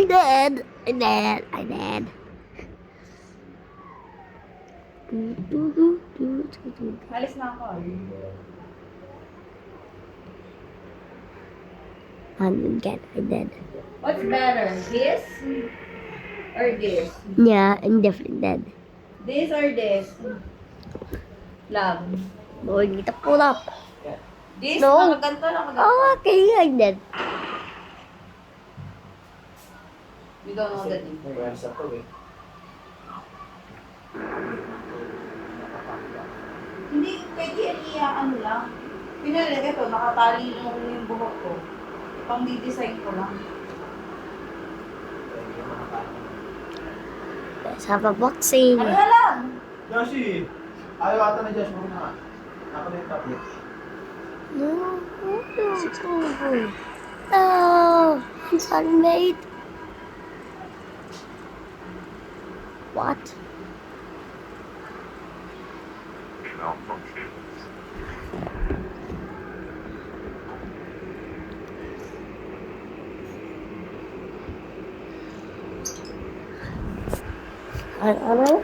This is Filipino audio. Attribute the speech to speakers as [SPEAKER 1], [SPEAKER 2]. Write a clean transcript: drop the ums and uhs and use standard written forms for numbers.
[SPEAKER 1] did. I did. I did.
[SPEAKER 2] Alis na ako.
[SPEAKER 1] Again, I did.
[SPEAKER 2] What's better? This or this?
[SPEAKER 1] Yeah, I'm definitely dead.
[SPEAKER 2] This or this? Love.
[SPEAKER 1] Oh, need to pull up.
[SPEAKER 2] This?
[SPEAKER 1] No.
[SPEAKER 2] Nakaganto na nakaganto.
[SPEAKER 1] Oh, okay, I did.
[SPEAKER 2] You don't know the difference. Hindi, pwede yan ano lang. Pinalagay ko, nakatali lang yung buhok ko. Pang di-design ko lang.
[SPEAKER 1] Let's have a boxing.
[SPEAKER 2] Ano na lang?
[SPEAKER 3] Joshi, ayaw ata na Josh mo na. Nakalita ulit.
[SPEAKER 1] No, I'm sorry, mate. What? I don't know.